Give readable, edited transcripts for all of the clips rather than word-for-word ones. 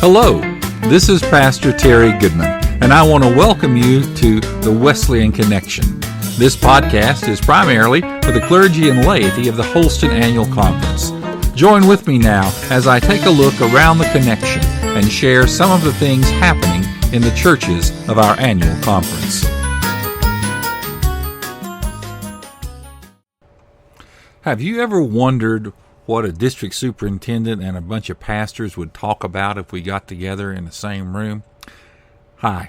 Hello, this is Pastor Terry Goodman, and I want to welcome you to the Wesleyan Connection. This podcast is primarily for the clergy and laity of the Holston Annual Conference. Join with me now as I take a look around the Connection and share some of the things happening in the churches of our annual conference. Have you ever wondered what a district superintendent and a bunch of pastors would talk about if we got together in the same room? Hi,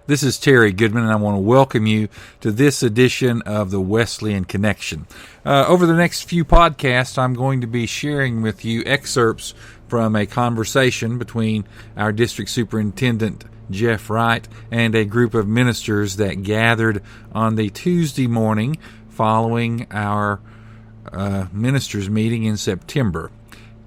this is Terry Goodman, and I want to welcome you to this edition of the Wesleyan Connection. Over the next few podcasts, I'm going to be sharing with you excerpts from a conversation between our district superintendent, Jeff Wright, and a group of ministers that gathered on the Tuesday morning following our ministers meeting in September.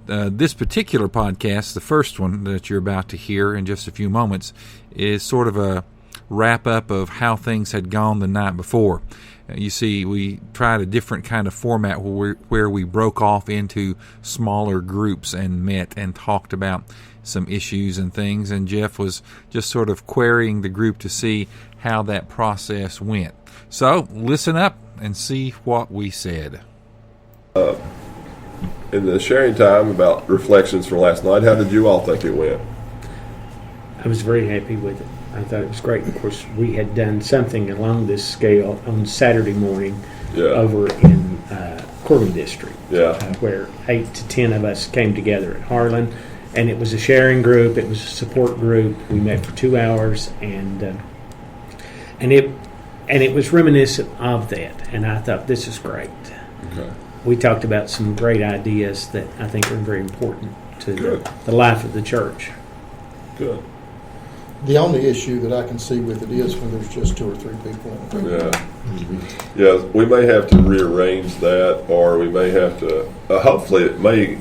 This particular podcast, the first one that you're about to hear in just a few moments, is sort of a wrap-up of how things had gone the night before. You see, we tried a different kind of format where we broke off into smaller groups and met and talked about some issues and things, and Jeff was just sort of querying the group to see how that process went. So, listen up and see what we said. In the sharing time about reflections from last night, how did you all think it went? I was very happy with it. I thought it was great. Of course, we had done something along this scale on Saturday morning over in Corbin District, where 8 to 10 of us came together at Harlan, and it was a sharing group. It was a support group. We met for 2 hours, and it was reminiscent of that. And I thought, this is great. Okay. We talked about some great ideas that I think are very important to the life of the church. Good. The only issue that I can see with it is when there's just 2 or 3 people in the room. Yeah, we may have to rearrange that, or we may have to, hopefully it may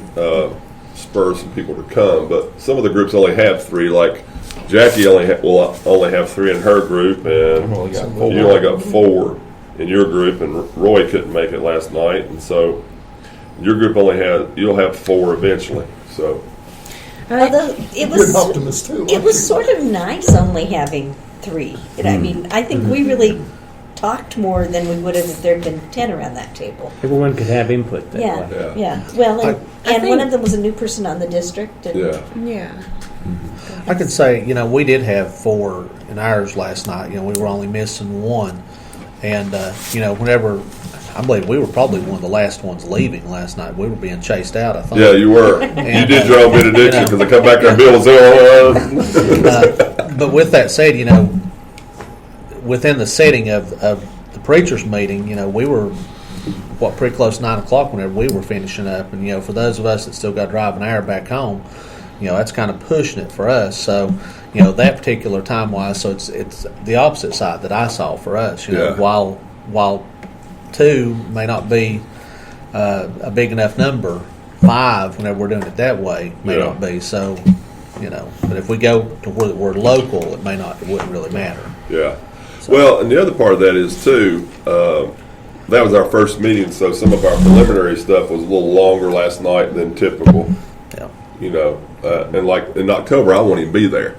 spur some people to come, but some of the groups only have 3, like Jackie will only have 3 in her group, and you only got 4 in your group, and Roy couldn't make it last night, and so your group you'll have 4 eventually. So, although it was, you're an optimist too. It was sort of nice only having 3. I mean, I think we really talked more than we would have if there had been 10 around that table. Everyone could have input that way. Yeah. Well, and one of them was a new person on the district. And I could say, we did have 4 in ours last night. We were only missing 1. And, whenever, I believe we were probably one of the last ones leaving last night. We were being chased out, I thought. Yeah, you were. And, you did your own benediction because I come back and Bill was there. But with that said, within the setting of the preacher's meeting, we were, pretty close to 9 o'clock whenever we were finishing up. And, for those of us that still got to drive an hour back home, that's kind of pushing it for us. So, that particular time-wise, so it's the opposite side that I saw for us. While 2 may not be a big enough number, 5, whenever we're doing it that way, may not be. So, but if we go to where we're local, it wouldn't really matter. Yeah. So. Well, and the other part of that is, too, that was our first meeting, so some of our preliminary stuff was a little longer last night than typical. Yeah. And like in October, I won't even be there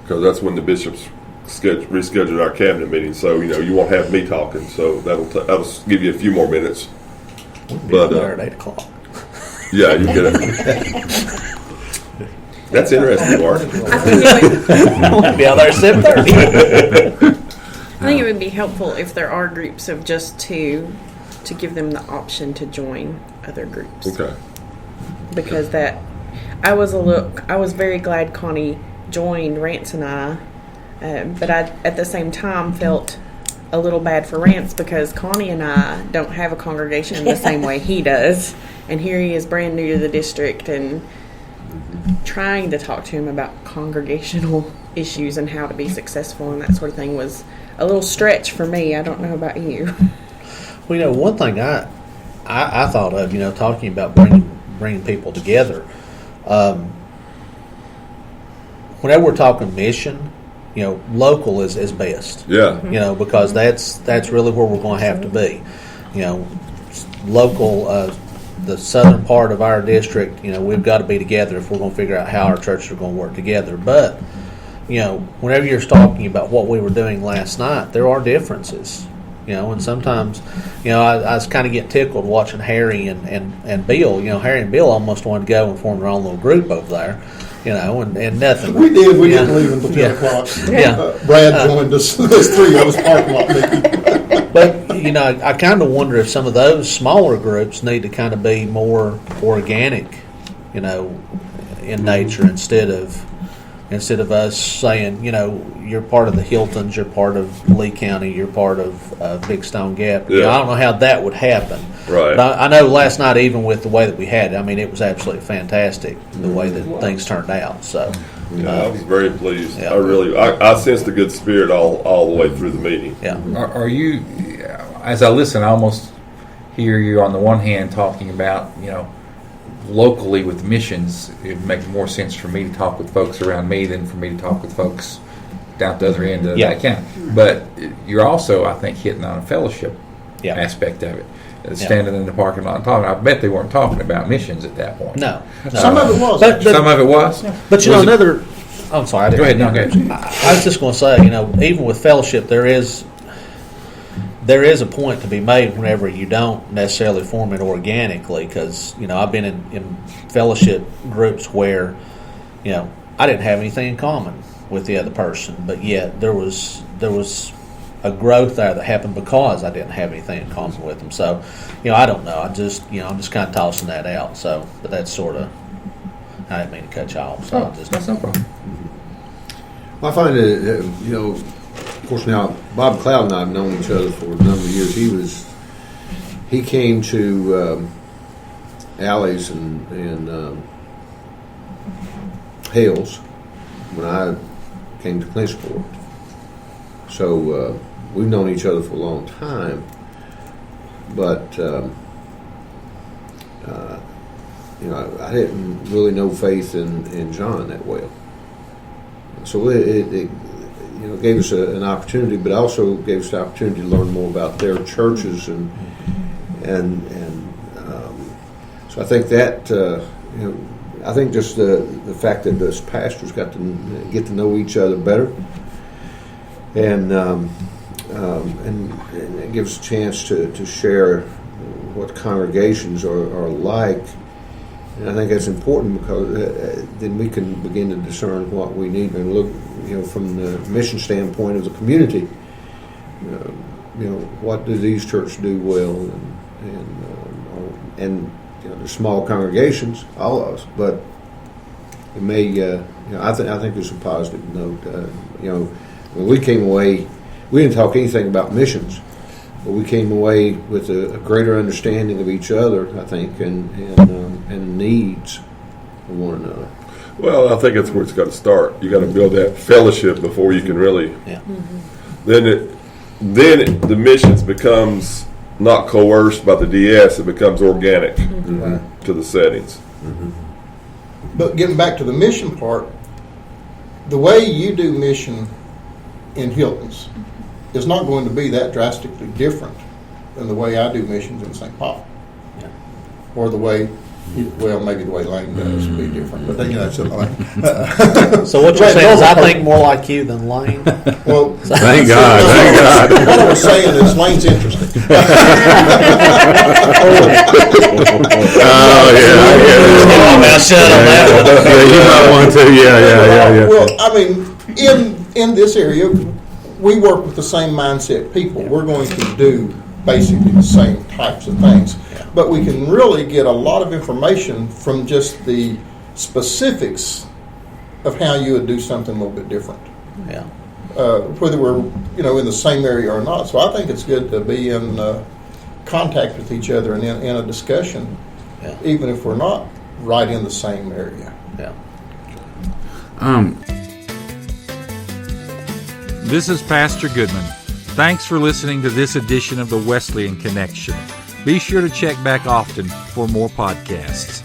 because that's when the bishops rescheduled our cabinet meeting. So you won't have me talking. So that'll give you a few more minutes. We'll be there at 8 o'clock. Yeah, you get it. That's interesting, Mark. We'll be out there at 7:30. I think it would be helpful if there are groups of just 2 to give them the option to join other groups. Okay. Because I was very glad Connie joined Rance and I, but I at the same time felt a little bad for Rance because Connie and I don't have a congregation in the same way he does, and here he is brand new to the district, and trying to talk to him about congregational issues and how to be successful and that sort of thing was a little stretch for me. I don't know about you. Well, one thing I thought of, talking about bringing people together. Whenever we're talking mission, local is best. Yeah. Because that's really where we're going to have to be. Local the southern part of our district, we've got to be together if we're going to figure out how our churches are going to work together. But, whenever you're talking about what we were doing last night, there are differences. And sometimes, I was kind of getting tickled watching Harry and Bill. Harry and Bill almost wanted to go and form their own little group over there, and nothing. We did. We didn't leave until 10 o'clock. Brad joined us. There's 3 of us parking lot meeting. But, I kind of wonder if some of those smaller groups need to kind of be more organic, in nature instead of us saying, you're part of the Hiltons, you're part of Lee County, you're part of Big Stone Gap. Yeah. I don't know how that would happen. Right. But I know last night, even with the way that we had it, it was absolutely fantastic the way that things turned out. So, I was very pleased. Yeah. I sensed a good spirit all the way through the meeting. yeah. Are you, as I listen, I almost hear you on the one hand talking about, locally with missions. It would make more sense for me to talk with folks around me than for me to talk with folks down at the other end of that county. But you're also, I think, hitting on a fellowship aspect of it. Standing in the parking lot and talking. I bet they weren't talking about missions at that point. No. Some of it was. But Some of it was. But another. I'm sorry. I didn't Go ahead. No, go ahead. I was just going to say, even with fellowship, there is a point to be made whenever you don't necessarily form it organically. Because I've been in fellowship groups where I didn't have anything in common with the other person, but yet there was a growth there that happened because I didn't have anything in common with them. So, I don't know. I'm just kind of tossing that out. So, but that's sort of. I didn't mean to cut you off. So That's no problem. I find that, of course, now Bob Cloud and I have known each other for a number of years. He came to Alley's and Hales when I came to Clinchport. So we've known each other for a long time, but I didn't really know Faith and John that well. So it gave us an opportunity, but also gave us the opportunity to learn more about their churches and so I think that I think just the fact that those pastors got to get to know each other better, and it gives a chance to share what congregations are like. And I think that's important because then we can begin to discern what we need and look, from the mission standpoint of the community. What do these churches do well, and they're small congregations, all of us, but it may. I think there's a positive note. When we came away, we didn't talk anything about missions. But we came away with a greater understanding of each other, I think, and needs of one another. Well, I think that's where it's got to start. You got to build that fellowship before you can really. Yeah. Mm-hmm. Then the missions becomes not coerced by the DS. It becomes organic to the settings. Mm-hmm. But getting back to the mission part, the way you do mission in Hilton's is not going to be that drastically different than the way I do missions in St. Paul. Yeah. Or the way, maybe the way Lane does would be different, but that's Lane. So what you're saying is I think more like you than Lane? Well, Thank God. Thank God. What I was saying is Lane's interesting. Shut on that one. You might want to. Yeah. Well, I mean, in this area, we work with the same mindset people. We're going to do basically the same types of things. But we can really get a lot of information from just the specifics of how you would do something a little bit different. Yeah. Whether we're in the same area or not. So I think it's good to be in contact with each other and in a discussion, even if we're not right in the same area. Yeah. This is Pastor Goodman. Thanks for listening to this edition of the Wesleyan Connection. Be sure to check back often for more podcasts.